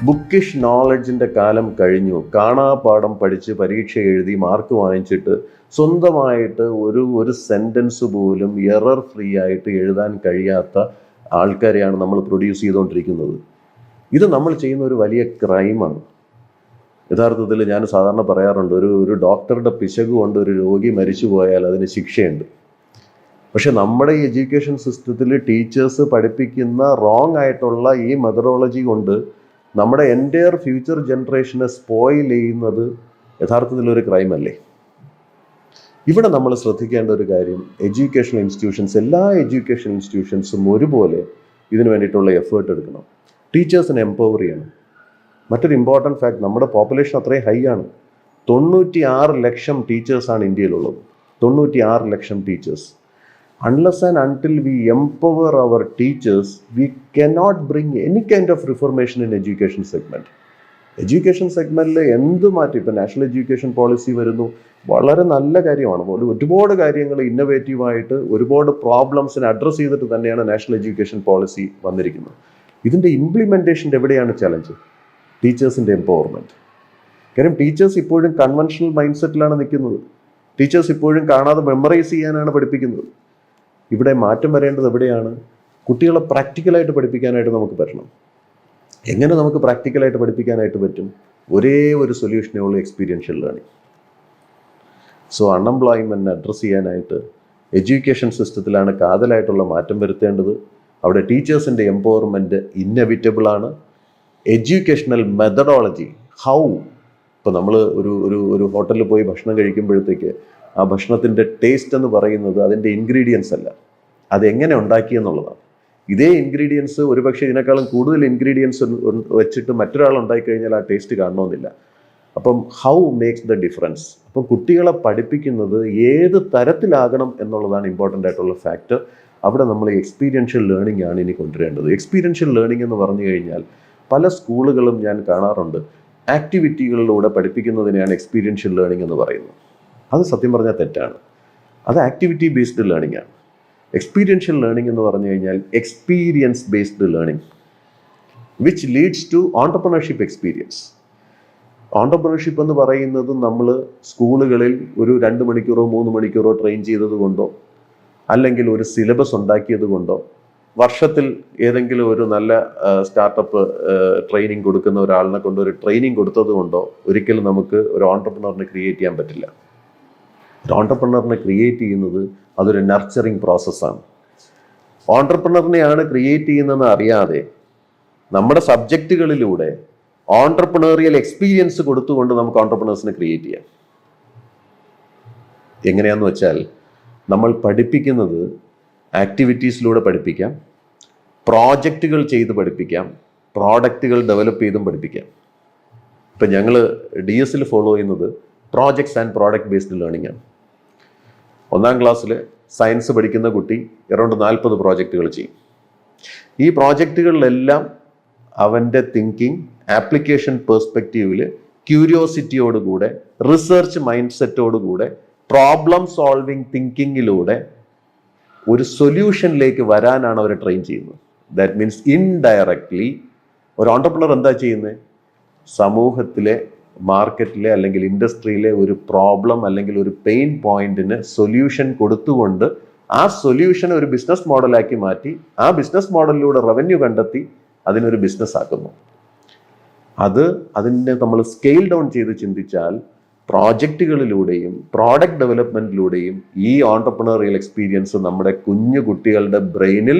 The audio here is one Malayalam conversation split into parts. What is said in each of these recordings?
ബുക്കിഷ് നോളജിൻ്റെ കാലം കഴിഞ്ഞു. കാണാപ്പാഠം പഠിച്ച് പരീക്ഷ എഴുതി മാർക്ക് വാങ്ങിച്ചിട്ട് സ്വന്തമായിട്ട് ഒരു സെൻറ്റൻസ് പോലും എറർ ഫ്രീ ആയിട്ട് എഴുതാൻ കഴിയാത്ത ആൾക്കാരെയാണ് നമ്മൾ പ്രൊഡ്യൂസ് ചെയ്തുകൊണ്ടിരിക്കുന്നത്. ഇത് നമ്മൾ ചെയ്യുന്ന ഒരു വലിയ ക്രൈമാണ്. യഥാർത്ഥത്തിൽ ഞാൻ സാധാരണ പറയാറുണ്ട്, ഒരു ഡോക്ടറുടെ പിശക് കൊണ്ട് ഒരു രോഗി മരിച്ചു പോയാൽ അതിന് ശിക്ഷയുണ്ട്. പക്ഷെ നമ്മുടെ ഈ എഡ്യൂക്കേഷൻ സിസ്റ്റത്തിൽ ടീച്ചേഴ്സ് പഠിപ്പിക്കുന്ന റോങ് ആയിട്ടുള്ള ഈ മെത്തഡോളജി കൊണ്ട് നമ്മുടെ എൻ്റയർ ഫ്യൂച്ചർ ജനറേഷനെ സ്പോയിൽ ചെയ്യുന്നത് യഥാർത്ഥത്തിൽ ഒരു ക്രൈം അല്ലേ? ഇവിടെ നമ്മൾ ശ്രദ്ധിക്കേണ്ട ഒരു കാര്യം, എഡ്യൂക്കേഷണൽ ഇൻസ്റ്റിറ്റ്യൂഷൻസ്, എല്ലാ എഡ്യൂക്കേഷൻ ഇൻസ്റ്റിറ്റ്യൂഷൻസും ഒരുപോലെ ഇതിനു വേണ്ടിയിട്ടുള്ള എഫേർട്ട് എടുക്കണം. ടീച്ചേഴ്സിനെ എംപവർ ചെയ്യണം. മറ്റൊരു ഇമ്പോർട്ടൻറ്റ് ഫാക്ട്, നമ്മുടെ പോപ്പുലേഷൻ അത്രയും ഹൈ ആണ്. 96 ലക്ഷം ടീച്ചേഴ്സാണ് ഇന്ത്യയിലുള്ളത്. 96 ലക്ഷം teachers. Unless and until we empower our teachers, we cannot bring any kind of reformation in education segment. Education സെഗ്മെൻറ്റിൽ എന്ത് മാറ്റി, ഇപ്പം നാഷണൽ എഡ്യൂക്കേഷൻ പോളിസി വരുന്നു, വളരെ നല്ല കാര്യമാണ്. ഒരുപാട് കാര്യങ്ങൾ ഇന്നോവേറ്റീവായിട്ട് ഒരുപാട് പ്രോബ്ലംസിനെ അഡ്രസ്സ് ചെയ്തിട്ട് തന്നെയാണ് നാഷണൽ എഡ്യൂക്കേഷൻ പോളിസി വന്നിരിക്കുന്നത്. ഇതിൻ്റെ ഇംപ്ലിമെൻറ്റേഷൻ്റെ എവിടെയാണ് ചലഞ്ച്? ടീച്ചേഴ്സിൻ്റെ എംപവർമെൻറ്റ്. കാര്യം ടീച്ചേഴ്സ് ഇപ്പോഴും കൺവെൻഷണൽ മൈൻഡ് സെറ്റിലാണ് നിൽക്കുന്നത്. ടീച്ചേഴ്സ് ഇപ്പോഴും കാണാതെ മെമ്മറൈസ് ചെയ്യാനാണ് പഠിപ്പിക്കുന്നത്. ഇവിടെ മാറ്റം വരേണ്ടത് എവിടെയാണ്? കുട്ടികളെ പ്രാക്ടിക്കലായിട്ട് പഠിപ്പിക്കാനായിട്ട് നമുക്ക് പറ്റണം. എങ്ങനെ നമുക്ക് പ്രാക്ടിക്കലായിട്ട് പഠിപ്പിക്കാനായിട്ട് പറ്റും? ഒരേ ഒരു സൊല്യൂഷനേ ഉള്ളൂ, എക്സ്പീരിയൻഷ്യൽ ലേണിംഗ്. സോ അൺഎംപ്ലോയ്മെൻറ്റിനെ അഡ്രസ്സ് ചെയ്യാനായിട്ട് എഡ്യൂക്കേഷൻ സിസ്റ്റത്തിലാണ് കാതലായിട്ടുള്ള മാറ്റം വരുത്തേണ്ടത്. അവിടെ ടീച്ചേഴ്സിൻ്റെ എംപവർമെൻറ്റ് ഇന്നെവിറ്റബിളാണ്. എഡ്യൂക്കേഷണൽ മെത്തഡോളജി, ഹൗ, ഇപ്പോൾ നമ്മൾ ഒരു ഹോട്ടലിൽ പോയി ഭക്ഷണം കഴിക്കുമ്പോഴത്തേക്ക് ആ ഭക്ഷണത്തിൻ്റെ ടേസ്റ്റ് എന്ന് പറയുന്നത് അതിൻ്റെ ഇൻഗ്രീഡിയൻസ് അല്ല, അതെങ്ങനെ ഉണ്ടാക്കിയെന്നുള്ളതാണ്. ഇതേ ഇൻഗ്രീഡിയൻസ് ഒരുപക്ഷെ ഇതിനേക്കാളും കൂടുതൽ ഇൻഗ്രീഡിയൻസ് വെച്ചിട്ട് മറ്റൊരാൾ ഉണ്ടായിക്കഴിഞ്ഞാൽ ആ ടേസ്റ്റ് കാണണമെന്നില്ല. അപ്പം ഹൗ മേക്സ് ദ ഡിഫറൻസ്. അപ്പം കുട്ടികളെ പഠിപ്പിക്കുന്നത് ഏത് തരത്തിലാകണം എന്നുള്ളതാണ് ഇമ്പോർട്ടൻ്റ് ആയിട്ടുള്ള ഫാക്ടർ. അവിടെ നമ്മൾ എക്സ്പീരിയൻഷ്യൽ ലേണിംഗ് ആണ് ഇനി കൊണ്ടുവരേണ്ടത്. എക്സ്പീരിയൻഷ്യൽ ലേണിംഗ് എന്ന് പറഞ്ഞു കഴിഞ്ഞാൽ പല സ്കൂളുകളും ഞാൻ കാണാറുണ്ട്, ആക്ടിവിറ്റികളിലൂടെ പഠിപ്പിക്കുന്നതിനെയാണ് എക്സ്പീരിയൻഷ്യൽ ലേണിംഗ് എന്ന് പറയുന്നത്. അത് സത്യം പറഞ്ഞാൽ തെറ്റാണ്. അത് ആക്ടിവിറ്റി ബേസ്ഡ് ലേണിംഗ് ആണ്. എക്സ്പീരിയൻഷ്യൽ ലേണിംഗ് എന്ന് പറഞ്ഞു കഴിഞ്ഞാൽ experience based learning which leads to entrepreneurship experience. Entrepreneurship എന്ന് പറയുന്നത് നമ്മൾ സ്കൂളുകളിൽ ഒരു 2 മണിക്കൂറോ 3 മണിക്കൂറോ ട്രെയിൻ ചെയ്തത് കൊണ്ടോ, അല്ലെങ്കിൽ ഒരു സിലബസ് ഉണ്ടാക്കിയത് കൊണ്ടോ, വർഷത്തിൽ ഏതെങ്കിലും ഒരു നല്ല സ്റ്റാർട്ടപ്പ് ട്രെയിനിങ് കൊടുക്കുന്ന ഒരാളിനെ കൊണ്ട് ഒരു ട്രെയിനിങ് കൊടുത്തത് കൊണ്ടോ ഒരിക്കലും നമുക്ക് ഒരു ഓൺടർപ്രണറിനെ ക്രിയേറ്റ് ചെയ്യാൻ പറ്റില്ല. ഒരു ഓൺടർപ്രണറിനെ ക്രിയേറ്റ് ചെയ്യുന്നത് അതൊരു നർച്ചറിങ് പ്രോസസ്സാണ്. ഓൺടർപ്രണറിനെയാണ് ക്രിയേറ്റ് ചെയ്യുന്നതെന്ന് അറിയാതെ നമ്മുടെ സബ്ജക്റ്റുകളിലൂടെ ഓൺടർപ്രണറിയൽ എക്സ്പീരിയൻസ് കൊടുത്തുകൊണ്ട് നമുക്ക് ഓൺടർപ്രണേഴ്സിനെ ക്രിയേറ്റ് ചെയ്യാം. എങ്ങനെയാന്ന് വെച്ചാൽ, നമ്മൾ പഠിപ്പിക്കുന്നത് ആക്ടിവിറ്റീസിലൂടെ പഠിപ്പിക്കാം, പ്രോജക്റ്റുകൾ ചെയ്ത് പഠിപ്പിക്കാം, പ്രോഡക്റ്റുകൾ ഡെവലപ്പ് ചെയ്തും പഠിപ്പിക്കാം. ഇപ്പം ഞങ്ങൾ DS ഫോളോ ചെയ്യുന്നത് projects and product based learning ആണ്. 1ാം ക്ലാസ്സിൽ സയൻസ് പഠിക്കുന്ന കുട്ടി അറൗണ്ട് 40 പ്രോജക്റ്റുകൾ ചെയ്യും. ഈ പ്രോജക്റ്റുകളിലെല്ലാം അവൻ്റെ തിങ്കിങ്, ആപ്ലിക്കേഷൻ പെർസ്പെക്റ്റീവിൽ ക്യൂരിയോസിറ്റിയോടുകൂടെ, റിസർച്ച് മൈൻഡ് സെറ്റോടുകൂടെ, പ്രോബ്ലം സോൾവിങ് തിങ്കിങ്ങിലൂടെ ഒരു സൊല്യൂഷനിലേക്ക് വരാനാണ് അവരെ ട്രെയിൻ ചെയ്യുന്നത്. ദാറ്റ് മീൻസ് ഇൻഡയറക്ട്ലി ഒരു ഓൺടർപ്രണർ എന്താ ചെയ്യുന്നത്? സമൂഹത്തിലെ, മാർക്കറ്റിലെ അല്ലെങ്കിൽ ഇൻഡസ്ട്രിയിലെ ഒരു പ്രോബ്ലം അല്ലെങ്കിൽ ഒരു പെയിൻ പോയിന്റിന് സൊല്യൂഷൻ കൊടുത്തുകൊണ്ട് ആ സൊല്യൂഷൻ ഒരു ബിസിനസ് മോഡലാക്കി മാറ്റി ആ ബിസിനസ് മോഡലിലൂടെ റവന്യൂ കണ്ടെത്തി അതിനൊരു ബിസിനസ് ആക്കുന്നു. അതിനെ നമ്മൾ സ്കെയിൽ ഡൗൺ ചെയ്ത് ചിന്തിച്ചാൽ പ്രോജക്റ്റുകളിലൂടെയും പ്രോഡക്റ്റ് ഡെവലപ്മെന്റിലൂടെയും ഈ ഓൺടർപ്രണറിയൽ എക്സ്പീരിയൻസ് നമ്മുടെ കുഞ്ഞു കുട്ടികളുടെ ബ്രെയിനിൽ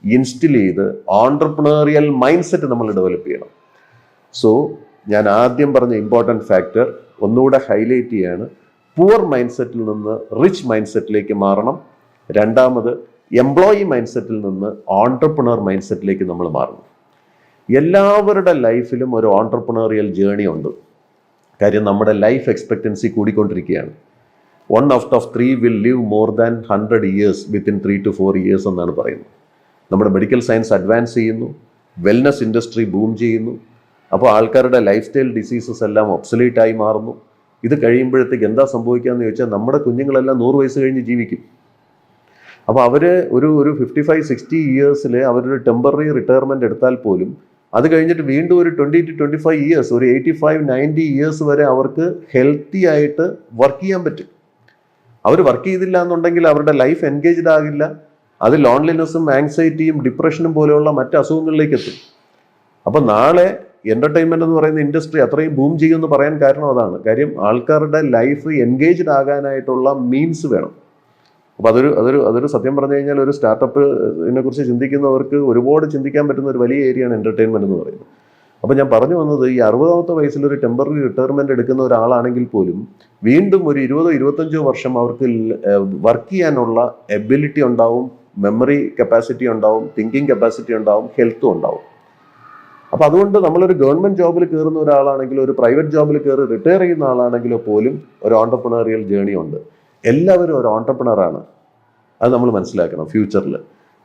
ഇൻസ്റ്റിൽ ചെയ്ത് ഓൺടർപ്രണറിയൽ മൈൻഡ് സെറ്റ് നമ്മൾ ഡെവലപ്പ് ചെയ്യണം. സോ ഞാൻ ആദ്യം പറഞ്ഞ ഇമ്പോർട്ടൻറ്റ് ഫാക്ടർ ഒന്നുകൂടെ ഹൈലൈറ്റ് ചെയ്യാണ്. പുവർ മൈൻഡ് സെറ്റിൽ നിന്ന് റിച്ച് മൈൻഡ് സെറ്റിലേക്ക് മാറണം. രണ്ടാമത്, എംപ്ലോയി മൈൻഡ് സെറ്റിൽ നിന്ന് ഓൺടർപ്രണർ മൈൻഡ് സെറ്റിലേക്ക് നമ്മൾ മാറണം. എല്ലാവരുടെ ലൈഫിലും ഒരു ഓൺടർപ്രണറിയൽ ജേണി ഉണ്ട്. കാര്യം നമ്മുടെ ലൈഫ് എക്സ്പെക്റ്റൻസി കൂടിക്കൊണ്ടിരിക്കുകയാണ്. 1 out of 3 will live more than 100 years within 3 to 4 years എന്നാണ് പറയുന്നത്. നമ്മുടെ മെഡിക്കൽ സയൻസ് അഡ്വാൻസ് ചെയ്യുന്നു, വെൽനസ് ഇൻഡസ്ട്രി ബൂം ചെയ്യുന്നു. അപ്പോൾ ആൾക്കാരുടെ ലൈഫ് സ്റ്റൈൽ ഡിസീസസ് എല്ലാം ഒബ്സൊലീറ്റ് ആയി മാറുന്നു. ഇത് കഴിയുമ്പോഴത്തേക്ക് എന്താ സംഭവിക്കാമെന്ന് ചോദിച്ചാൽ നമ്മുടെ കുഞ്ഞുങ്ങളെല്ലാം 100 വയസ്സ് കഴിഞ്ഞ് ജീവിക്കും. അപ്പോൾ അവർ ഒരു 55-60 ഇയേഴ്സിൽ അവരൊരു ടെമ്പററി റിട്ടയർമെൻറ്റ് എടുത്താൽ പോലും അത് കഴിഞ്ഞിട്ട് വീണ്ടും ഒരു 20 to 25 years, ഒരു 85-90 years വരെ അവർക്ക് ഹെൽത്തി ആയിട്ട് വർക്ക് ചെയ്യാൻ പറ്റും. അവർ വർക്ക് ചെയ്തില്ല എന്നുണ്ടെങ്കിൽ അവരുടെ ലൈഫ് എൻഗേജ്ഡ് ആകില്ല. അത് ലോൺലിനെസ്സും ആങ്സൈറ്റിയും ഡിപ്രഷനും പോലെയുള്ള മറ്റ് അസുഖങ്ങളിലേക്ക് എത്തും. അപ്പം നാളെ എൻ്റർടൈൻമെൻറ്റ് എന്ന് പറയുന്ന ഇൻഡസ്ട്രി അത്രയും ബൂം ചെയ്യുമെന്ന് പറയാൻ കാരണം അതാണ്. കാര്യം ആൾക്കാരുടെ ലൈഫ് എൻഗേജ്ഡ് ആകാനായിട്ടുള്ള മീൻസ് വേണം. അപ്പോൾ അതൊരു സത്യം പറഞ്ഞു കഴിഞ്ഞാൽ ഒരു സ്റ്റാർട്ടപ്പിനെ കുറിച്ച് ചിന്തിക്കുന്നവർക്ക് ഒരുപാട് ചിന്തിക്കാൻ പറ്റുന്ന ഒരു വലിയ ഏരിയയാണ് എൻ്റർടൈൻമെൻറ്റ് എന്ന് പറയുന്നത്. അപ്പോൾ ഞാൻ പറഞ്ഞു വന്നത്, ഈ 60ാമത്തെ വയസ്സിൽ ഒരു ടെമ്പററി റിട്ടയർമെൻറ്റ് എടുക്കുന്ന ഒരാളാണെങ്കിൽ പോലും വീണ്ടും ഒരു 20-25 വർഷം അവർക്ക് വർക്ക് ചെയ്യാനുള്ള എബിലിറ്റി ഉണ്ടാവും, മെമ്മറി കപ്പാസിറ്റി ഉണ്ടാവും, തിങ്കിങ് കപ്പാസിറ്റി ഉണ്ടാവും, ഹെൽത്തും ഉണ്ടാവും. അപ്പോൾ അതുകൊണ്ട് നമ്മളൊരു ഗവൺമെൻറ് ജോബിൽ കയറുന്ന ഒരാളാണെങ്കിലോ ഒരു പ്രൈവറ്റ് ജോബിൽ കയറി റിട്ടയർ ചെയ്യുന്ന ആളാണെങ്കിലോ പോലും ഒരു ഓൺടർപ്രണറിയൽ ജേണി ഉണ്ട്. എല്ലാവരും ഒരു ഓൺടർപ്രണറാണ്. അത് നമ്മൾ മനസ്സിലാക്കണം ഫ്യൂച്ചറിൽ.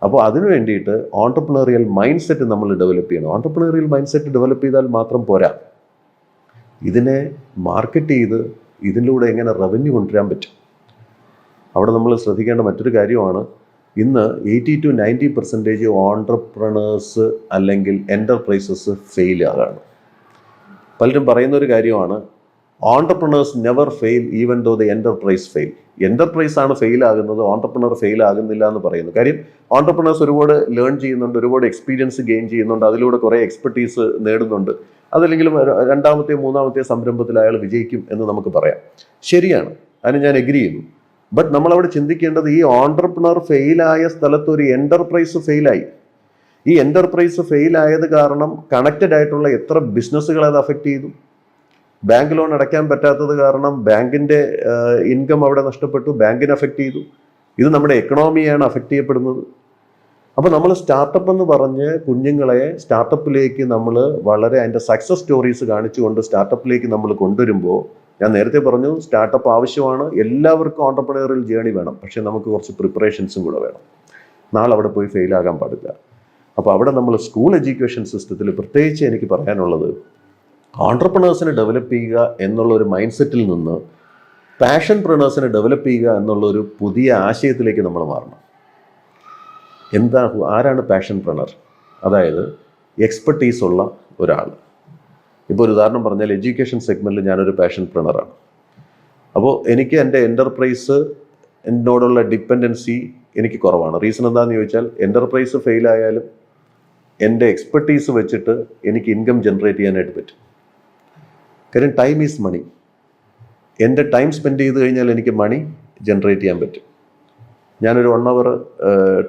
അപ്പോൾ അതിനു വേണ്ടിയിട്ട് ഓൺടർപ്രണറിയൽ മൈൻഡ് സെറ്റ് നമ്മൾ ഡെവലപ്പ് ചെയ്യണം. ഓൺടർപ്രണറിയൽ മൈൻഡ് സെറ്റ് ഡെവലപ്പ് ചെയ്താൽ മാത്രം പോരാ, ഇതിനെ മാർക്കറ്റ് ചെയ്ത് ഇതിലൂടെ എങ്ങനെ റവന്യൂ കൊണ്ടുവരാൻ പറ്റും. അവിടെ നമ്മൾ ശ്രദ്ധിക്കേണ്ട മറ്റൊരു കാര്യമാണ്, ഇന്ന് 80-90% ഓൺടർപ്രണേഴ്സ് അല്ലെങ്കിൽ എൻ്റർപ്രൈസസ് ഫെയിൽ ആകാണ്. പലരും പറയുന്നൊരു കാര്യമാണ്, entrepreneurs never fail even though the enterprise fail. Enterprise ആണ് ഫെയിൽ ആകുന്നത്, ഓൺടർപ്രണർ ഫെയിൽ ആകുന്നില്ല എന്ന് പറയുന്നു. കാര്യം ഓൺടർപ്രണേഴ്സ് ഒരുപാട് ലേൺ ചെയ്യുന്നുണ്ട്, ഒരുപാട് എക്സ്പീരിയൻസ് ഗെയിൻ ചെയ്യുന്നുണ്ട്, അതിലൂടെ കുറേ എക്സ്പെർട്ടീസ് നേടുന്നുണ്ട്. അതല്ലെങ്കിലും 2ാമത്തെയോ 3ാമത്തെയോ സംരംഭത്തിൽ അയാൾ വിജയിക്കും എന്ന് നമുക്ക് പറയാം. ശരിയാണ്, അതിന് ഞാൻ എഗ്രി ചെയ്യുന്നു. ബട്ട് നമ്മളവിടെ ചിന്തിക്കേണ്ടത്, ഈ ഓൺടർപ്രണർ ഫെയിലായ സ്ഥലത്ത് ഒരു എൻ്റർപ്രൈസ് ഫെയിലായി. ഈ എൻ്റർപ്രൈസ് ഫെയിലായത് കാരണം കണക്റ്റഡ് ആയിട്ടുള്ള എത്ര ബിസിനസ്സുകളെ അത് അഫക്റ്റ് ചെയ്തു. ബാങ്ക് ലോൺ അടയ്ക്കാൻ പറ്റാത്തത് കാരണം ബാങ്കിൻ്റെ ഇൻകം അവിടെ നഷ്ടപ്പെട്ടു, ബാങ്കിനെ അഫക്റ്റ് ചെയ്തു. ഇത് നമ്മുടെ എക്കണോമിയാണ് അഫക്റ്റ് ചെയ്യപ്പെടുന്നത്. അപ്പോൾ നമ്മൾ സ്റ്റാർട്ടപ്പ് എന്ന് പറഞ്ഞ് കുഞ്ഞുങ്ങളെ സ്റ്റാർട്ടപ്പിലേക്ക് നമ്മൾ വളരെ അതിൻ്റെ സക്സസ് സ്റ്റോറീസ് കാണിച്ചുകൊണ്ട് സ്റ്റാർട്ടപ്പിലേക്ക് നമ്മൾ കൊണ്ടുവരുമ്പോൾ, ഞാൻ നേരത്തെ പറഞ്ഞു സ്റ്റാർട്ടപ്പ് ആവശ്യമാണ്, എല്ലാവർക്കും ഓൺടർപ്രണറിയൽ ജേണി വേണം. പക്ഷേ നമുക്ക് കുറച്ച് പ്രിപ്പറേഷൻസും കൂടെ വേണം. നാളെ അവിടെ പോയി ഫെയിലാകാൻ പാടില്ല. അപ്പോൾ അവിടെ നമ്മൾ സ്കൂൾ എഡ്യൂക്കേഷൻ സിസ്റ്റത്തിൽ പ്രത്യേകിച്ച് എനിക്ക് പറയാനുള്ളത്, ഓൺടർപ്രണേഴ്സിനെ ഡെവലപ്പ് ചെയ്യുക എന്നുള്ള ഒരു മൈൻഡ് സെറ്റിൽ നിന്ന് പാഷൻ പ്രണേഴ്സിനെ ഡെവലപ്പ് ചെയ്യുക എന്നുള്ളൊരു പുതിയ ആശയത്തിലേക്ക് നമ്മൾ മാറണം. ആരാണ് പാഷൻ പ്രണർ? അതായത് എക്സ്പെർട്ടീസ് ഉള്ള ഒരാൾ. ഇപ്പോൾ ഒരു ഉദാഹരണം പറഞ്ഞാൽ, എഡ്യൂക്കേഷൻ സെഗ്മെൻറ്റിൽ ഞാനൊരു പാഷൻ പ്രണറാണ്. അപ്പോൾ എനിക്ക് എൻ്റെ എൻ്റർപ്രൈസ് എന്നോടുള്ള ഡിപ്പെൻഡൻസി എനിക്ക് കുറവാണ്. റീസൺ എന്താണെന്ന് ചോദിച്ചാൽ, എൻ്റർപ്രൈസ് ഫെയിലായാലും എൻ്റെ എക്സ്പെർട്ടീസ് വെച്ചിട്ട് എനിക്ക് ഇൻകം ജനറേറ്റ് ചെയ്യാനായിട്ട് പറ്റും. കാര്യം ടൈം ഈസ് മണി. എൻ്റെ ടൈം സ്പെൻഡ് ചെയ്ത് കഴിഞ്ഞാൽ എനിക്ക് മണി ജനറേറ്റ് ചെയ്യാൻ പറ്റും. ഞാനൊരു 1 hour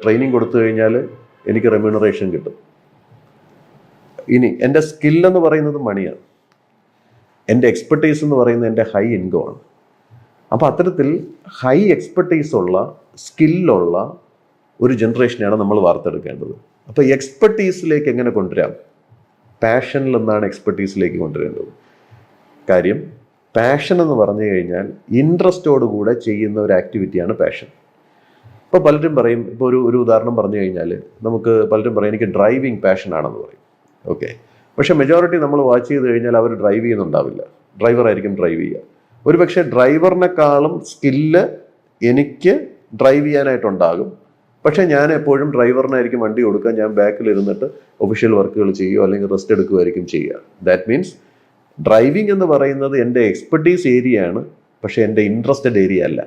ട്രെയിനിങ് കൊടുത്തു കഴിഞ്ഞാൽ എനിക്ക് റെമ്യൂണറേഷൻ കിട്ടും. ഇനി എൻ്റെ സ്കില്ലെന്ന് പറയുന്നത് മണിയാണ്, എൻ്റെ എക്സ്പെർട്ടീസ് എന്ന് പറയുന്നത് എൻ്റെ ഹൈ ഇൻകമാണ്. അപ്പോൾ അത്തരത്തിൽ ഹൈ എക്സ്പെർട്ടീസ് ഉള്ള സ്കില്ലുള്ള ഒരു ജനറേഷനെയാണ് നമ്മൾ വാർത്തെടുക്കേണ്ടത്. അപ്പോൾ എക്സ്പെർട്ടീസിലേക്ക് എങ്ങനെ കൊണ്ടുവരാം? പാഷനിൽ നിന്നാണ് എക്സ്പെർട്ടീസിലേക്ക് കൊണ്ടുവരേണ്ടത്. കാര്യം പാഷൻ എന്ന് പറഞ്ഞു കഴിഞ്ഞാൽ ഇൻട്രസ്റ്റോടുകൂടെ ചെയ്യുന്ന ഒരു ആക്ടിവിറ്റിയാണ് പാഷൻ. ഇപ്പോൾ പലരും പറയും, ഇപ്പോൾ ഒരു ഉദാഹരണം പറഞ്ഞു കഴിഞ്ഞാൽ, നമുക്ക് പലരും പറയും എനിക്ക് ഡ്രൈവിംഗ് പാഷനാണെന്ന് പറയും. ഓക്കെ, പക്ഷേ മെജോറിറ്റി നമ്മൾ വാച്ച് ചെയ്ത് കഴിഞ്ഞാൽ അവർ ഡ്രൈവ് ചെയ്യുന്നുണ്ടാവില്ല, ഡ്രൈവറായിരിക്കും ഡ്രൈവ് ചെയ്യുക. ഒരു പക്ഷേ ഡ്രൈവറിനെക്കാളും സ്കില്ല് എനിക്ക് ഡ്രൈവ് ചെയ്യാനായിട്ടുണ്ടാകും. പക്ഷേ ഞാൻ എപ്പോഴും ഡ്രൈവറിനായിരിക്കും വണ്ടി കൊടുക്കുക, ഞാൻ ബാക്കിൽ ഇരുന്നിട്ട് ഒഫീഷ്യൽ വർക്കുകൾ ചെയ്യുകയോ അല്ലെങ്കിൽ റെസ്റ്റ് എടുക്കുകയായിരിക്കും ചെയ്യുക. ദാറ്റ് മീൻസ് ഡ്രൈവിംഗ് എന്ന് പറയുന്നത് എൻ്റെ എക്സ്പെർട്ടീസ് ഏരിയയാണ്, പക്ഷേ എൻ്റെ ഇൻട്രസ്റ്റഡ് ഏരിയ അല്ല.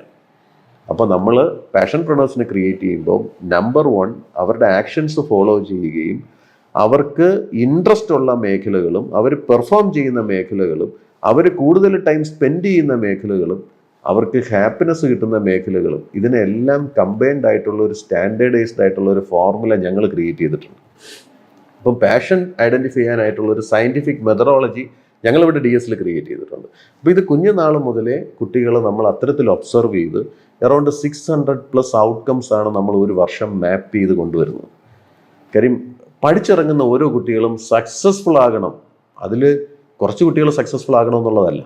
അപ്പോൾ നമ്മൾ പാഷൻ പ്രണേഴ്സിനെ ക്രിയേറ്റ് ചെയ്യുമ്പോൾ നമ്പർ 1 അവരുടെ ആക്ഷൻസ് ഫോളോ ചെയ്യുകയും അവർക്ക് ഇൻട്രസ്റ്റ് ഉള്ള മേഖലകളും അവർ പെർഫോം ചെയ്യുന്ന മേഖലകളും അവർ കൂടുതൽ ടൈം സ്പെൻഡ് ചെയ്യുന്ന മേഖലകളും അവർക്ക് ഹാപ്പിനെസ് കിട്ടുന്ന മേഖലകളും ഇതിനെല്ലാം കമ്പൈൻഡ് ആയിട്ടുള്ള ഒരു സ്റ്റാൻഡേർഡൈസ്ഡ് ആയിട്ടുള്ള ഒരു ഫോർമുല ഞങ്ങൾ ക്രിയേറ്റ് ചെയ്തിട്ടുണ്ട്. അപ്പം പാഷൻ ഐഡൻറ്റിഫൈ ചെയ്യാനായിട്ടുള്ള ഒരു സയൻറ്റിഫിക് മെത്തഡോളജി ഞങ്ങളിവിടെ DS ക്രിയേറ്റ് ചെയ്തിട്ടുണ്ട്. അപ്പോൾ ഇത് കുഞ്ഞുനാൾ മുതലേ കുട്ടികളെ നമ്മൾ അത്തരത്തിൽ ഒബ്സർവ് ചെയ്ത് അറൗണ്ട് 600+ ഔട്ട്കംസ് ആണ് നമ്മൾ ഒരു വർഷം മാപ്പ് ചെയ്ത് കൊണ്ടുവരുന്നത്. കാര്യം പഠിച്ചിറങ്ങുന്ന ഓരോ കുട്ടികളും സക്സസ്ഫുൾ ആകണം. അതിൽ കുറച്ച് കുട്ടികൾ സക്സസ്ഫുൾ ആകണം എന്നുള്ളതല്ല.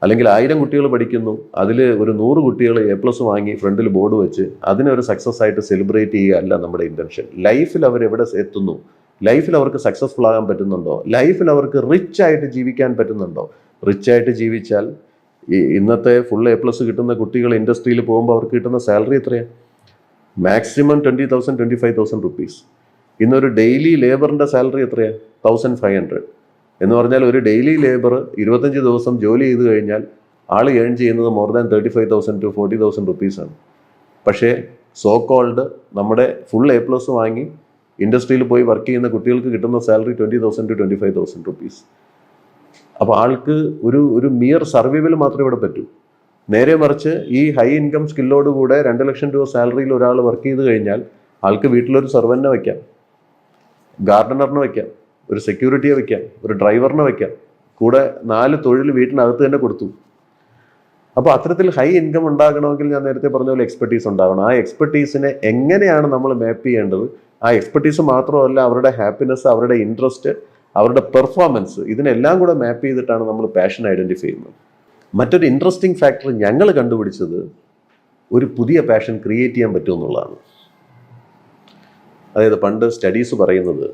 അല്ലെങ്കിൽ 1000 കുട്ടികൾ പഠിക്കുന്നു, അതിൽ ഒരു 100 കുട്ടികൾ A+ വാങ്ങി ഫ്രണ്ടിൽ ബോർഡ് വെച്ച് അതിനൊരു സക്സസ് ആയിട്ട് സെലിബ്രേറ്റ് ചെയ്യുക അല്ല നമ്മുടെ ഇൻറ്റൻഷൻ. ലൈഫിൽ അവരെവിടെ എത്തുന്നു, ലൈഫിൽ അവർക്ക് സക്സസ്ഫുൾ ആകാൻ പറ്റുന്നുണ്ടോ, ലൈഫിൽ അവർക്ക് റിച്ച് ആയിട്ട് ജീവിക്കാൻ പറ്റുന്നുണ്ടോ. റിച്ച് ആയിട്ട് ജീവിച്ചാൽ ഇന്നത്തെ ഫുൾ A+ കിട്ടുന്ന കുട്ടികൾ ഇൻഡസ്ട്രിയിൽ പോകുമ്പോൾ അവർക്ക് കിട്ടുന്ന സാലറി എത്രയാണ്? Maximum 20,000 25,000 rupees. ഇന്നൊരു ഡെയിലി ലേബറിൻ്റെ സാലറി എത്രയാണ്? 1500 എന്ന് പറഞ്ഞാൽ ഒരു ഡെയിലി ലേബർ 25 ദിവസം ജോലി ചെയ്ത് കഴിഞ്ഞാൽ ആൾ ഏൺ ചെയ്യുന്നത് മോർ ദാൻ 35,000 to 40,000 റുപ്പീസാണ്. പക്ഷേ സോ കോൾഡ് നമ്മുടെ ഫുൾ A+ വാങ്ങി ഇൻഡസ്ട്രിയിൽ പോയി വർക്ക് ചെയ്യുന്ന കുട്ടികൾക്ക് കിട്ടുന്ന സാലറി 20,000 to 25,000 റുപ്പീസ്. അപ്പോൾ ആൾക്ക് ഒരു മിയർ സർവൈവൽ മാത്രമേ ഇവിടെ പറ്റൂ. നേരെ മറിച്ച് ഈ ഹൈ ഇൻകം സ്കില്ലോട് കൂടെ 2 ലക്ഷം രൂപ സാലറിയിൽ ഒരാൾ വർക്ക് ചെയ്ത് കഴിഞ്ഞാൽ ആൾക്ക് വീട്ടിലൊരു സെർവൻറ്റിനെ വയ്ക്കാം, ഗാർഡനറിനെ വയ്ക്കാം, ഒരു സെക്യൂരിറ്റിയെ വയ്ക്കാം, ഒരു ഡ്രൈവറിനെ വയ്ക്കാം, കൂടെ 4 തൊഴിൽ വീട്ടിനകത്ത് തന്നെ കൊടുത്തു. അപ്പോൾ അത്തരത്തിൽ ഹൈ ഇൻകം ഉണ്ടാകണമെങ്കിൽ ഞാൻ നേരത്തെ പറഞ്ഞ പോലെ എക്സ്പെർട്ടീസ് ഉണ്ടാകണം. ആ എക്സ്പെർട്ടീസിനെ എങ്ങനെയാണ് നമ്മൾ മാപ്പ് ചെയ്യേണ്ടത്? ആ എക്സ്പെർട്ടീസ് മാത്രമല്ല, അവരുടെ ഹാപ്പിനെസ്, അവരുടെ ഇൻട്രസ്റ്റ്, അവരുടെ പെർഫോമൻസ്, ഇതിനെല്ലാം കൂടെ മാപ്പ് ചെയ്തിട്ടാണ് നമ്മൾ പാഷൻ ഐഡൻറ്റിഫൈ ചെയ്യുന്നത്. മറ്റൊരു ഇൻട്രസ്റ്റിംഗ് ഫാക്ടർ ഞങ്ങൾ കണ്ടുപിടിച്ചത് ഒരു പുതിയ പാഷൻ ക്രിയേറ്റ് ചെയ്യാൻ പറ്റുമെന്നുള്ളതാണ്. അതായത് പണ്ട് സ്റ്റഡീസ് പറയുന്നത്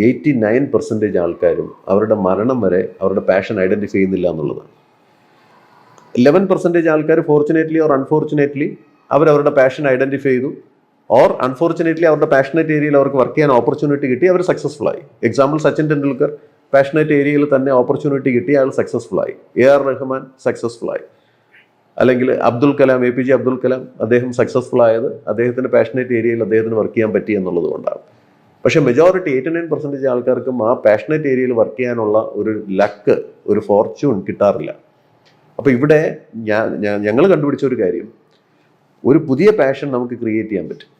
89% ആൾക്കാരും അവരുടെ മരണം വരെ അവരുടെ പാഷൻ ഐഡൻറ്റിഫൈ ചെയ്യുന്നില്ല എന്നുള്ളതാണ്. 11% ആൾക്കാർ ഫോർച്ചുനേറ്റ്ലി ഓർ അൺഫോർച്ചുനേറ്റ്ലി അവരവരുടെ പാഷൻ ഐഡൻറ്റിഫൈ ചെയ്തു, ഓർ അൺഫോർച്ചുനേറ്റ്ലി അവരുടെ പാഷനേറ്റ് ഏരിയയിൽ അവർക്ക് വർക്ക് ചെയ്യാൻ ഓപ്പർച്യൂണിറ്റി കിട്ടി, അവർ സക്സസ്ഫുൾ ആയി. എക്സാമ്പിൾ സച്ചിൻ ടെണ്ടുൽക്കർ പാഷനേറ്റ് ഏരിയയിൽ തന്നെ ഓപ്പർച്യൂണിറ്റി കിട്ടി, അയാൾ സക്സസ്ഫുൾ ആയി. AR റഹ്മാൻ സക്സസ്ഫുൾ ആയി. അല്ലെങ്കിൽ അബ്ദുൽ കലാം, APJ അബ്ദുൽ കലാം, അദ്ദേഹം സക്സസ്ഫുൾ ആയത് അദ്ദേഹത്തിൻ്റെ പാഷനേറ്റ് ഏരിയയിൽ അദ്ദേഹത്തിന് വർക്ക് ചെയ്യാൻ പറ്റി എന്നുള്ളത് കൊണ്ടാണ്. പക്ഷേ മെജോറിറ്റി 89% ആൾക്കാർക്കും ആ പാഷനേറ്റ് ഏരിയയിൽ വർക്ക് ചെയ്യാനുള്ള ഒരു ലക്ക്, ഒരു ഫോർച്യൂൺ കിട്ടാറില്ല. അപ്പോൾ ഇവിടെ ഞങ്ങൾ കണ്ടുപിടിച്ച ഒരു കാര്യം, ഒരു പുതിയ പാഷൻ നമുക്ക് ക്രിയേറ്റ് ചെയ്യാൻ പറ്റും.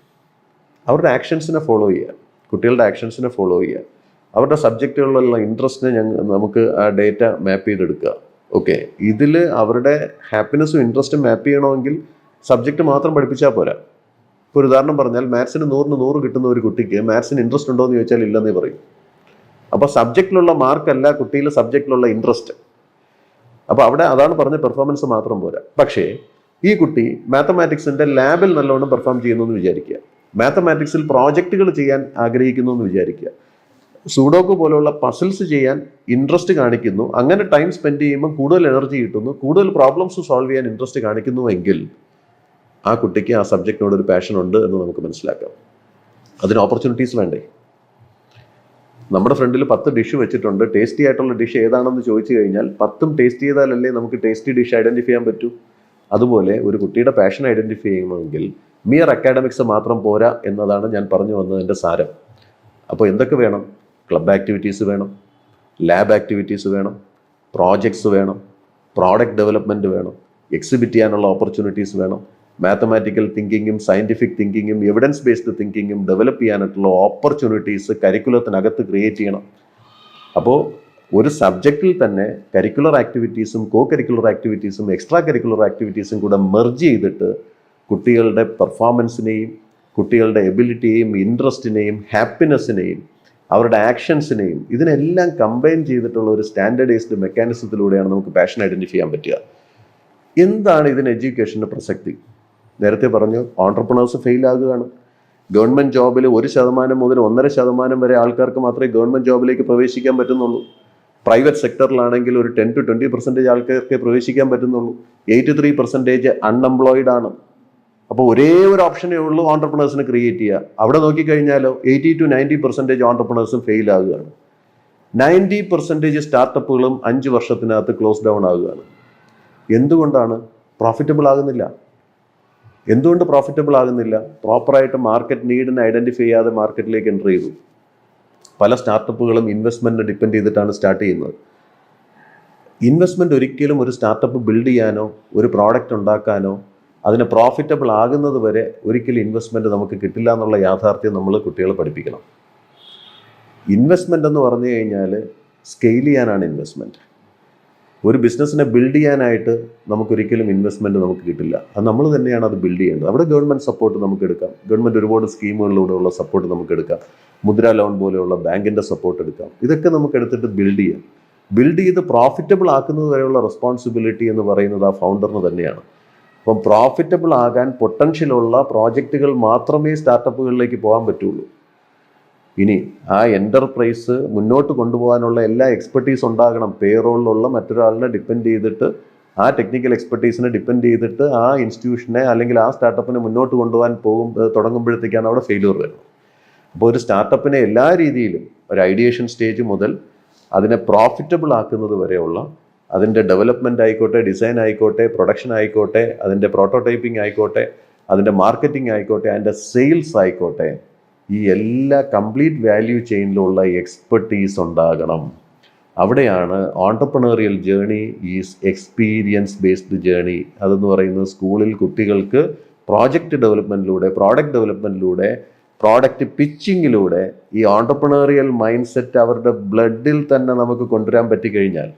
അവരുടെ ആക്ഷൻസിനെ ഫോളോ ചെയ്യുക, കുട്ടികളുടെ ആക്ഷൻസിനെ ഫോളോ ചെയ്യുക, അവരുടെ സബ്ജക്റ്റുകളിലുള്ള ഇൻട്രസ്റ്റിനെ നമുക്ക് ആ ഡേറ്റ മാപ്പ് ചെയ്തെടുക്കുക. ഓക്കെ, ഇതിൽ അവരുടെ ഹാപ്പിനെസ്സും ഇൻട്രസ്റ്റും മാപ്പ് ചെയ്യണമെങ്കിൽ സബ്ജക്റ്റ് മാത്രം പഠിപ്പിച്ചാൽ പോരാ. ഇപ്പോൾ ഒരു ഉദാഹരണം പറഞ്ഞാൽ, മാത്സിന് 100ന് 100 കിട്ടുന്ന ഒരു കുട്ടിക്ക് മാത്സിന് ഇൻട്രസ്റ്റ് ഉണ്ടോ എന്ന് ചോദിച്ചാൽ ഇല്ലെന്നേ പറയും. അപ്പോൾ സബ്ജക്റ്റിലുള്ള മാർക്കല്ല കുട്ടിയിൽ സബ്ജക്റ്റിലുള്ള ഇൻട്രസ്റ്റ്. അപ്പോൾ അവിടെ അതാണ് പറഞ്ഞ പെർഫോമൻസ് മാത്രം പോരാ. പക്ഷേ ഈ കുട്ടി മാത്തമാറ്റിക്സിൻ്റെ ലാബിൽ നല്ലോണം പെർഫോം ചെയ്യുന്നു എന്ന് വിചാരിക്കുക, മാത്തമാറ്റിക്സിൽ പ്രോജക്റ്റുകൾ ചെയ്യാൻ ആഗ്രഹിക്കുന്നു എന്ന് വിചാരിക്കുക, സൂഡോക്ക് പോലെയുള്ള പസിൽസ് ചെയ്യാൻ ഇൻട്രസ്റ്റ് കാണിക്കുന്നു, അങ്ങനെ ടൈം സ്പെൻഡ് ചെയ്യുമ്പോൾ കൂടുതൽ എനർജി കിട്ടുന്നു, കൂടുതൽ പ്രോബ്ലംസ് സോൾവ് ചെയ്യാൻ ഇൻട്രസ്റ്റ് കാണിക്കുന്നുവെങ്കിൽ ആ കുട്ടിക്ക് ആ സബ്ജക്റ്റിനോട് ഒരു പാഷൻ ഉണ്ട് എന്ന് നമുക്ക് മനസ്സിലാക്കാം. അതിന് ഓപ്പർച്യൂണിറ്റീസ് വേണ്ടേ? നമ്മുടെ ഫ്രണ്ടിൽ 10 ഡിഷ് വെച്ചിട്ടുണ്ട്, ടേസ്റ്റി ആയിട്ടുള്ള ഡിഷ് ഏതാണെന്ന് ചോദിച്ചു കഴിഞ്ഞാൽ 10ഉം ടേസ്റ്റ് ചെയ്താലല്ലേ നമുക്ക് ടേസ്റ്റി ഡിഷ് ഐഡൻറ്റിഫൈ ചെയ്യാൻ പറ്റൂ. അതുപോലെ ഒരു കുട്ടിയുടെ പാഷൻ ഐഡൻറ്റിഫൈ ചെയ്യണമെങ്കിൽ മിയർ അക്കാഡമിക്സ് മാത്രം പോരാ എന്നതാണ് ഞാൻ പറഞ്ഞു വന്നതിൻ്റെ സാരം. അപ്പോൾ എന്തൊക്കെ വേണം? ക്ലബ് ആക്ടിവിറ്റീസ് വേണം, ലാബ് ആക്ടിവിറ്റീസ് വേണം, പ്രോജക്ട്സ് വേണം, പ്രോഡക്റ്റ് ഡെവലപ്മെൻറ്റ് വേണം, എക്സിബിറ്റ് ചെയ്യാനുള്ള ഓപ്പർച്യൂണിറ്റീസ് വേണം, മാത്തമാറ്റിക്കൽ തിങ്കിങ്ങും സയൻറ്റിഫിക് തിങ്കിങ്ങും എവിഡൻസ് ബേസ്ഡ് തിങ്കിങ്ങും ഡെവലപ്പ് ചെയ്യാനായിട്ടുള്ള ഓപ്പർച്യൂണിറ്റീസ് കരിക്കുലത്തിനകത്ത് ക്രിയേറ്റ് ചെയ്യണം. അപ്പോൾ ഒരു സബ്ജക്റ്റിൽ തന്നെ കരിക്കുലർ ആക്ടിവിറ്റീസും കോ കരിക്കുലർ ആക്ടിവിറ്റീസും എക്സ്ട്രാ കരിക്കുലർ ആക്ടിവിറ്റീസും കൂടെ മെർജ് ചെയ്തിട്ട് കുട്ടികളുടെ പെർഫോമൻസിനെയും കുട്ടികളുടെ എബിലിറ്റിയെയും ഇൻട്രസ്റ്റിനെയും ഹാപ്പിനെസ്സിനെയും അവരുടെ ആക്ഷൻസിനെയും ഇതിനെല്ലാം കമ്പൈൻ ചെയ്തിട്ടുള്ള ഒരു സ്റ്റാൻഡേർഡൈസ്ഡ് മെക്കാനിസത്തിലൂടെയാണ് നമുക്ക് പാഷൻ ഐഡൻറ്റിഫൈ ചെയ്യാൻ പറ്റുക. എന്താണ് ഇതിന് എഡ്യൂക്കേഷൻ്റെ പ്രസക്തി? നേരത്തെ പറഞ്ഞു, ഓൺട്രപ്രണേഴ്സ് ഫെയിൽ ആകുകയാണ്. ഗവൺമെൻറ് ജോബിൽ 1% മുതൽ 1.5% വരെ ആൾക്കാർക്ക് മാത്രമേ ഗവൺമെൻറ് ജോബിലേക്ക് പ്രവേശിക്കാൻ പറ്റുന്നുള്ളൂ. പ്രൈവറ്റ് സെക്ടറിലാണെങ്കിൽ ഒരു 10 to 20% ആൾക്കാർക്ക് പ്രവേശിക്കാൻ പറ്റുന്നുള്ളൂ. 83% അൺഎംപ്ലോയിഡ് ആണ്. അപ്പോൾ ഒരേ ഒരു ഓപ്ഷനേ ഉള്ളൂ, ഓൺട്രപ്രണേഴ്സിനെ ക്രിയേറ്റ് ചെയ്യുക. അവിടെ നോക്കിക്കഴിഞ്ഞാലോ 80 to 90% ഓൺട്രപ്രണേഴ്സും ഫെയിൽ ആകുകയാണ്. 90% സ്റ്റാർട്ടപ്പുകളും 5 വർഷത്തിനകത്ത് ക്ലോസ് ഡൗൺ ആകുകയാണ്. എന്തുകൊണ്ടാണ്? പ്രോഫിറ്റബിൾ ആകുന്നില്ല. എന്തുകൊണ്ട് പ്രോഫിറ്റബിൾ ആകുന്നില്ല? പ്രോപ്പറായിട്ട് മാർക്കറ്റ് നീഡിനെ ഐഡൻറ്റിഫൈ ചെയ്യാതെ മാർക്കറ്റിലേക്ക് എൻ്റർ ചെയ്തു. പല സ്റ്റാർട്ടപ്പുകളും ഇൻവെസ്റ്റ്മെൻറ്റിനെ ഡിപ്പെൻഡ് ചെയ്തിട്ടാണ് സ്റ്റാർട്ട് ചെയ്യുന്നത്. ഇൻവെസ്റ്റ്മെൻറ്റ് ഒരിക്കലും ഒരു സ്റ്റാർട്ടപ്പ് ബിൽഡ് ചെയ്യാനോ ഒരു പ്രോഡക്റ്റ് ഉണ്ടാക്കാനോ അതിന് പ്രോഫിറ്റബിൾ ആകുന്നത് വരെ ഒരിക്കലും ഇൻവെസ്റ്റ്മെൻറ്റ് നമുക്ക് കിട്ടില്ല എന്നുള്ള യാഥാർത്ഥ്യം നമ്മൾ കുട്ടികളെ പഠിപ്പിക്കണം. ഇൻവെസ്റ്റ്മെൻ്റ് എന്ന് പറഞ്ഞു കഴിഞ്ഞാൽ സ്കെയിൽ ചെയ്യാനാണ് ഇൻവെസ്റ്റ്മെൻറ്റ്. ഒരു ബിസിനസ്സിനെ ബിൽഡ് ചെയ്യാനായിട്ട് നമുക്കൊരിക്കലും ഇൻവെസ്റ്റ്മെൻറ്റ് നമുക്ക് കിട്ടില്ല. അത് നമ്മൾ തന്നെയാണ് അത് ബിൽഡ് ചെയ്യേണ്ടത്. അവിടെ ഗവൺമെൻറ് സപ്പോർട്ട് നമുക്ക് എടുക്കാം, ഗവൺമെൻറ് ഒരുപാട് സ്കീമുകളിലൂടെയുള്ള സപ്പോർട്ട് നമുക്ക് എടുക്കാം, മുദ്ര ലോൺ പോലെയുള്ള ബാങ്കിൻ്റെ സപ്പോർട്ട് എടുക്കാം. ഇതൊക്കെ നമുക്ക് എടുത്തിട്ട് ബിൽഡ് ചെയ്യാം. ബിൽഡ് ചെയ്ത് പ്രോഫിറ്റബിൾ ആക്കുന്നത് വരെയുള്ള റെസ്പോൺസിബിലിറ്റി എന്ന് പറയുന്നത് ആ ഫൗണ്ടറിന് തന്നെയാണ്. അപ്പം പ്രോഫിറ്റബിൾ ആകാൻ പൊട്ടൻഷ്യലുള്ള പ്രോജക്റ്റുകൾ മാത്രമേ സ്റ്റാർട്ടപ്പുകളിലേക്ക് പോകാൻ പറ്റുള്ളൂ. ഇനി ആ എൻ്റർപ്രൈസ് മുന്നോട്ട് കൊണ്ടുപോകാനുള്ള എല്ലാ എക്സ്പെർട്ടീസ് ഉണ്ടാകണം. പേറോളിലുള്ള മറ്റൊരാളിനെ ഡിപ്പെൻഡ് ചെയ്തിട്ട്, ആ ടെക്നിക്കൽ എക്സ്പെർട്ടീസിനെ ഡിപ്പെൻഡ് ചെയ്തിട്ട് ആ ഇൻസ്റ്റിറ്റ്യൂഷനെ അല്ലെങ്കിൽ ആ സ്റ്റാർട്ടപ്പിനെ മുന്നോട്ട് കൊണ്ടുപോകാൻ തുടങ്ങുമ്പോഴത്തേക്കാണ് അവിടെ ഫെയിലിയർ വരുന്നത്. അപ്പോൾ ഒരു സ്റ്റാർട്ടപ്പിനെ എല്ലാ രീതിയിലും ഒരു ഐഡിയേഷൻ സ്റ്റേജ് മുതൽ അതിനെ പ്രോഫിറ്റബിൾ ആക്കുന്നത് വരെയുള്ള അതിൻ്റെ ഡെവലപ്മെൻ്റ് ആയിക്കോട്ടെ, ഡിസൈൻ ആയിക്കോട്ടെ, പ്രൊഡക്ഷൻ ആയിക്കോട്ടെ, അതിൻ്റെ പ്രോട്ടോടൈപ്പിംഗ് ആയിക്കോട്ടെ, അതിൻ്റെ മാർക്കറ്റിംഗ് ആയിക്കോട്ടെ, അതിൻ്റെ സെയിൽസ് ആയിക്കോട്ടെ, ഈ എല്ലാ കംപ്ലീറ്റ് വാല്യൂ ചെയിനിലുള്ള എക്സ്പെർട്ടീസ് ഉണ്ടാകണം. അവിടെയാണ് entrepreneurial journey is experience based journey. അതെന്ന് പറയുന്നത് സ്കൂളിൽ കുട്ടികൾക്ക് പ്രോജക്റ്റ് ഡെവലപ്മെൻറ്റിലൂടെ, പ്രോഡക്റ്റ് ഡെവലപ്മെൻറ്റിലൂടെ, പ്രോഡക്റ്റ് പിച്ചിങ്ങിലൂടെ ഈ ഓൺടർപ്രണറിയൽ മൈൻഡ് സെറ്റ് അവരുടെ ബ്ലഡിൽ തന്നെ നമുക്ക് കൊണ്ടുവരാൻ പറ്റിക്കഴിഞ്ഞാൽ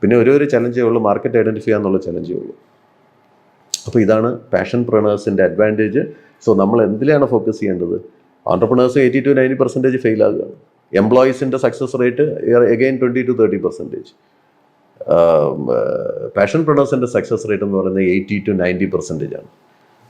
പിന്നെ ഒരു ചലഞ്ചേ ഉള്ളൂ, മാർക്കറ്റ് ഐഡൻറ്റിഫൈ ചെയ്യാന്നുള്ള ചലഞ്ചേ ഉള്ളൂ. അപ്പോൾ ഇതാണ് പാഷൻ പ്രേണേഴ്സിൻ്റെ അഡ്വാൻറ്റേജ്. സോ നമ്മൾ എന്തിലാണ് ഫോക്കസ് ചെയ്യേണ്ടത്? ഓൺടർപ്രണേഴ്സ് 80 to 90% ഫെയിൽ ആകുകയാണ്. എംപ്ലോയീസിൻ്റെ success rate again 20 to 30%. Passion പ്രേണേഴ്സിൻ്റെ സക്സസ് റേറ്റ് എന്ന് പറയുന്നത് 80 to 90% ആണ്.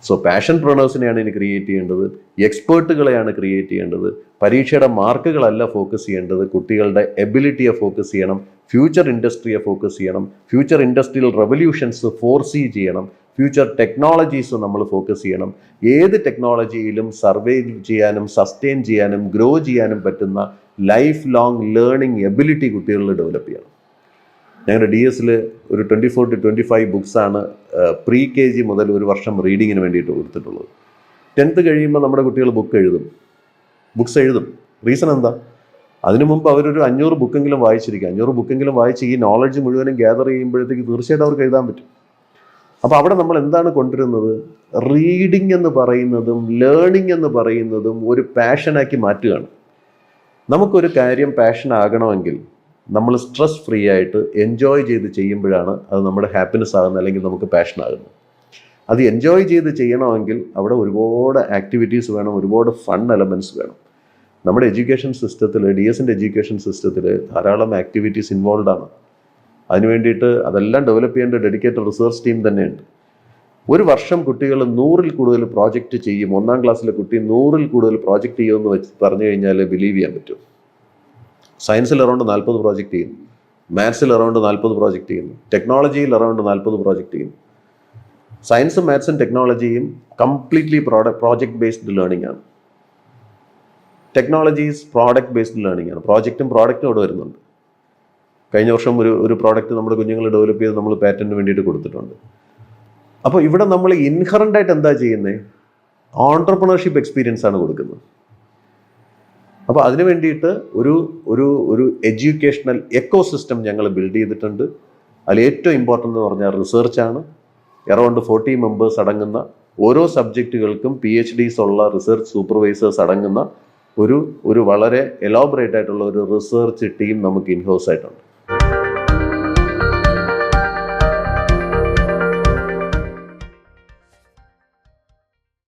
സോ പാഷൻ പ്രേണേഴ്സിനെയാണ് ഇനി ക്രിയേറ്റ് ചെയ്യേണ്ടത്, എക്സ്പേർട്ടുകളെയാണ് ക്രിയേറ്റ് ചെയ്യേണ്ടത്. പരീക്ഷയുടെ മാർക്കുകളല്ല ഫോക്കസ് ചെയ്യേണ്ടത്, കുട്ടികളുടെ എബിലിറ്റിയെ ഫോക്കസ് ചെയ്യണം, ഫ്യൂച്ചർ ഇൻഡസ്ട്രിയെ ഫോക്കസ് ചെയ്യണം, ഫ്യൂച്ചർ ഇൻഡസ്ട്രിയൽ റെവല്യൂഷൻസ് ഫോർസീ ചെയ്യണം, ഫ്യൂച്ചർ ടെക്നോളജീസ് നമ്മൾ ഫോക്കസ് ചെയ്യണം. ഏത് ടെക്നോളജിയിലും സർവൈവ് ചെയ്യാനും സസ്റ്റെയിൻ ചെയ്യാനും ഗ്രോ ചെയ്യാനും പറ്റുന്ന ലൈഫ് ലോങ് ലേണിംഗ് എബിലിറ്റി കുട്ടികളിൽ ഡെവലപ്പ് ചെയ്യണം. ഞങ്ങളുടെ DS ഒരു 24 to 25 ബുക്സാണ് പ്രീ KG മുതൽ ഒരു വർഷം റീഡിങ്ങിന് വേണ്ടിയിട്ട് കൊടുത്തിട്ടുള്ളത്. 10th കഴിയുമ്പോൾ നമ്മുടെ കുട്ടികൾ ബുക്സ് എഴുതും. റീസൺ എന്താ? അതിനു മുമ്പ് അവരൊരു 500 ബുക്കെങ്കിലും വായിച്ചിരിക്കുക. 500 ബുക്കെങ്കിലും വായിച്ച് ഈ നോളജ് മുഴുവനും ഗ്യാദർ ചെയ്യുമ്പോഴത്തേക്ക് തീർച്ചയായിട്ടും അവർക്ക് എഴുതാൻ പറ്റും. അപ്പോൾ അവിടെ നമ്മൾ എന്താണ് കൊണ്ടുവരുന്നത്? റീഡിങ് എന്ന് പറയുന്നതും ലേണിംഗ് എന്ന് പറയുന്നതും ഒരു പാഷനാക്കി മാറ്റുകയാണ്. നമുക്കൊരു കാര്യം പാഷൻ ആകണമെങ്കിൽ നമ്മൾ സ്ട്രെസ് ഫ്രീ ആയിട്ട് എൻജോയ് ചെയ്ത് ചെയ്യുമ്പോഴാണ് അത് നമ്മുടെ ഹാപ്പിനെസ് ആകുന്നത്, അല്ലെങ്കിൽ നമുക്ക് പാഷൻ ആകുന്നത്. അത് എൻജോയ് ചെയ്ത് ചെയ്യണമെങ്കിൽ അവിടെ ഒരുപാട് ആക്ടിവിറ്റീസ് വേണം, ഒരുപാട് ഫൺ എലമെൻറ്റ്സ് വേണം. നമ്മുടെ എഡ്യൂക്കേഷൻ സിസ്റ്റത്തിൽ, DS-ൻ്റെ എഡ്യൂക്കേഷൻ സിസ്റ്റത്തിൽ ധാരാളം ആക്ടിവിറ്റീസ് ഇൻവോൾവ് ആണ്. അതിന് വേണ്ടിയിട്ട് അതെല്ലാം ഡെവലപ്പ് ചെയ്യേണ്ട ഡെഡിക്കേറ്റഡ് റിസർച്ച് ടീം തന്നെയുണ്ട്. ഒരു വർഷം കുട്ടികൾ 100-ൽ കൂടുതൽ പ്രോജക്റ്റ് ചെയ്യും. 1ാം ക്ലാസ്സിലെ കുട്ടി 100-ൽ കൂടുതൽ പ്രോജക്റ്റ് ചെയ്യുമെന്ന് വെച്ച് പറഞ്ഞു കഴിഞ്ഞാൽ ബിലീവ് ചെയ്യാൻ പറ്റും. സയൻസിൽ അറൗണ്ട് 40 പ്രോജക്റ്റ് ചെയ്യുന്നു, മാത്സിൽ അറൗണ്ട് 40 പ്രോജക്റ്റ് ചെയ്യുന്നു, ടെക്നോളജിയിൽ അറൗണ്ട് 40 പ്രോജക്റ്റ് ചെയ്യുന്നു. സയൻസും മാത്സും ടെക്നോളജിയും കംപ്ലീറ്റ്ലി പ്രോജക്റ്റ് ബേസ്ഡ് ലേണിംഗ് ആണ്. ടെക്നോളജീസ് പ്രോഡക്റ്റ് ബേസ്ഡ് ലേണിംഗ് ആണ്. പ്രോജക്റ്റും പ്രോഡക്റ്റും അവിടെ വരുന്നുണ്ട്. കഴിഞ്ഞ വർഷം ഒരു പ്രോഡക്റ്റ് നമ്മുടെ കുഞ്ഞുങ്ങൾ ഡെവലപ്പ് ചെയ്ത് നമ്മൾ പാറ്റന്റിന് വേണ്ടിയിട്ട് കൊടുത്തിട്ടുണ്ട്. അപ്പോൾ ഇവിടെ നമ്മൾ ഇൻഹറൻ്റ് ആയിട്ട് എന്താ ചെയ്യുന്നത്? ഓൺട്രപ്രണർഷിപ്പ് എക്സ്പീരിയൻസ് ആണ് കൊടുക്കുന്നത്. അപ്പോൾ അതിന് വേണ്ടിയിട്ട് ഒരു എഡ്യൂക്കേഷണൽ എക്കോസിസ്റ്റം ഞങ്ങൾ ബിൽഡ് ചെയ്തിട്ടുണ്ട്. അതിൽ ഏറ്റവും ഇമ്പോർട്ടൻ്റ് എന്ന് പറഞ്ഞാൽ റിസർച്ചാണ്. അറൗണ്ട് 40 മെമ്പേഴ്സ് അടങ്ങുന്ന, ഓരോ സബ്ജക്റ്റുകൾക്കും PhDs ഉള്ള റിസർച്ച് സൂപ്പർവൈസേഴ്സ് അടങ്ങുന്ന ഒരു വളരെ എലോബറേറ്റ് ആയിട്ടുള്ള ഒരു റിസർച്ച് ടീം നമുക്ക് ഇൻഹൗസ് ആയിട്ടുണ്ട്.